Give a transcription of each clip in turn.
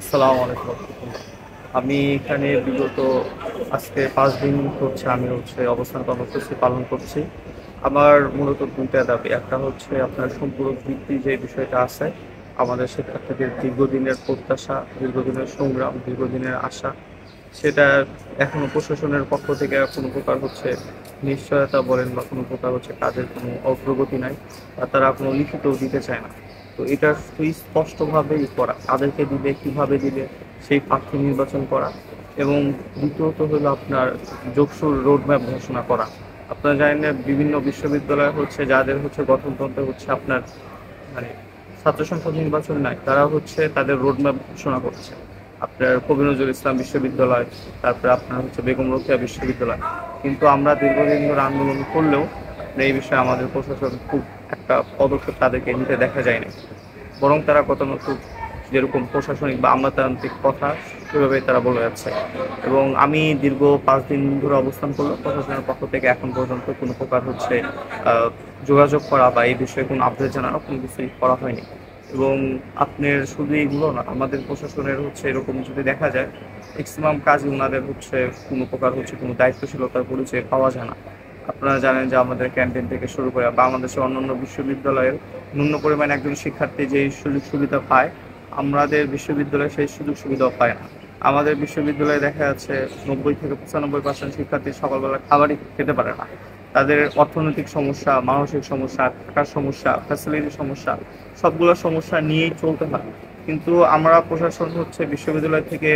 আসসালামু আলাইকুম। আমি এখানে বিগত আজকে ৫ দিন হচ্ছে আমি অবস্থান কর্মসূচি পালন করছি। আমার মূলত ২ টা দাবি। একটা হচ্ছে আপনার সম্পূরক বৃত্তি যে বিষয়টা আছে, আমাদের শিক্ষার্থীদের দীর্ঘদিনের প্রত্যাশা, দীর্ঘদিনের সংগ্রাম, দীর্ঘদিনের আশা। সেটা এখনো প্রশাসনের পক্ষ থেকে কোনো প্রকার নিশ্চয়তা বলেন বা কোনো প্রকার কাজের কোনো অগ্রগতি নাই। বা তারা কোনো লিখিতও দিতে চায় না। তো এটা সুস্পষ্টভাবেই করা, কাদেরকে দিবে, কিভাবে দিবে, সেই প্রার্থী নির্বাচন করা। এবং দ্বিতীয়ত হলো আপনার যোগসুর রোডম্যাপ ঘোষণা করা। আপনারা জানেন না, বিভিন্ন বিশ্ববিদ্যালয় যাদের গঠনতন্ত্রে আপনার মানে ছাত্র সংসদ নির্বাচন নাই, তারা তাদের রোডম্যাপ ঘোষণা করছে। আপনার কবি নজরুল ইসলাম বিশ্ববিদ্যালয়, তারপরে আপনার বেগম রোকেয়া বিশ্ববিদ্যালয়। কিন্তু আমরা দীর্ঘদিন ধরে আন্দোলন করলেও এই বিষয়ে আমাদের প্রশাসন খুব একটা পদক্ষেপ তাদেরকে নিতে দেখা যায়নি। বরং তারা গতানুগতিক যেরকম প্রশাসনিক বা আমলাতান্ত্রিক কথা, সেভাবে তারা বলে যাচ্ছে। এবং আমি দীর্ঘ ৫ দিন ধরে অবস্থান করলেও প্রশাসনের পক্ষ থেকে এখন পর্যন্ত কোনো প্রকার যোগাযোগ করা বা এই বিষয়ে কোনো আপডেট জানানো কোনো কিছুই করা হয়নি। এবং আপনার শুধু এইগুলো না, আমাদের প্রশাসনের এরকম যদি দেখা যায়, ম্যাক্সিমাম কাজই ওনাদের কোনো প্রকার কোনো দায়িত্বশীলতার পরিচয় পাওয়া যায় না। আপনারা জানেন যে আমাদের ক্যান্টিন থেকে শুরু করে বাংলাদেশের অন্যান্য বিশ্ববিদ্যালয়ের ন্যূন পরিমাণ একজন শিক্ষার্থী যেই সুযোগ সুবিধা পায়, আমাদের বিশ্ববিদ্যালয়ে সেই সুযোগ সুবিধাও পায় না। আমাদের বিশ্ববিদ্যালয়ে দেখা যাচ্ছে ৯০ থেকে ৯৫% শিক্ষার্থী সকালবেলা খাবারই খেতে পারে না। তাদের অর্থনৈতিক সমস্যা, মানসিক সমস্যা, থাকার সমস্যা, ফ্যাসিলিটির সমস্যা, সবগুলো সমস্যা নিয়েই চলতে হয়। কিন্তু আমরা প্রশাসন বিশ্ববিদ্যালয় থেকে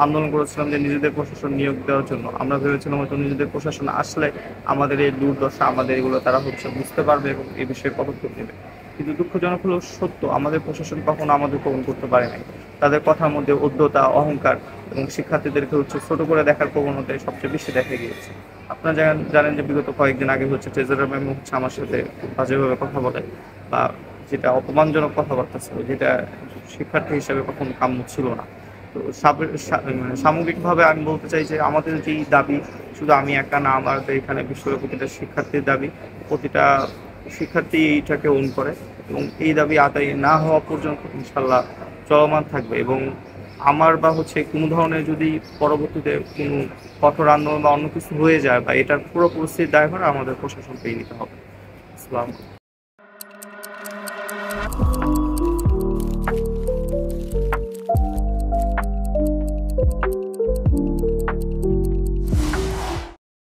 আন্দোলন করেছিলাম যে নিজেদের প্রশাসন নিয়োগ দেওয়ার জন্য। আমরা ভেবেছিলাম হয়তো নিজেদের প্রশাসন আসলে আমাদের এই দুর্দশা, আমাদের এগুলো তারা বুঝতে পারবে এবং এই বিষয়ে পদক্ষেপ নেবে। কিন্তু দুঃখজনক হলেও সত্য, আমাদের প্রশাসন কখনো আমাদের গ্রহণ করতে পারে নাই। তাদের কথার মধ্যে উদ্ধতা, অহংকার এবং শিক্ষার্থীদেরকে ছোট করে দেখার প্রবণতাই সবচেয়ে বেশি দেখা গিয়েছে। আপনারা জানেন যে বিগত কয়েকদিন আগে ট্রেজারার ম্যাম আমার সাথে খুব বাজেভাবে কথা বলে, বা যেটা অপমানজনক কথাবার্তা ছিল, যেটা শিক্ষার্থী হিসেবে কখনো কাম্য ছিল না। তো সামগ্রিকভাবে আমি বলতে চাই যে আমাদের যেই দাবি, শুধু আমি একা না, আমাদের এখানে বিশ্বব্যাপী প্রতিটা শিক্ষার্থীর দাবি, প্রতিটা শিক্ষার্থী এইটাকে ওন করে। এবং এই দাবি আদায় না হওয়া পর্যন্ত ইনশাল্লাহ চলমান থাকবে। এবং আমার বা কোনো ধরনের যদি পরবর্তীতে কোনো কঠোর আন্দোলন বা অন্য কিছু হয়ে যায়, বা এটার পুরো পরিস্থিতির দায়ভার আমাদের প্রশাসনকেই নিতে হবে। আসসালাম।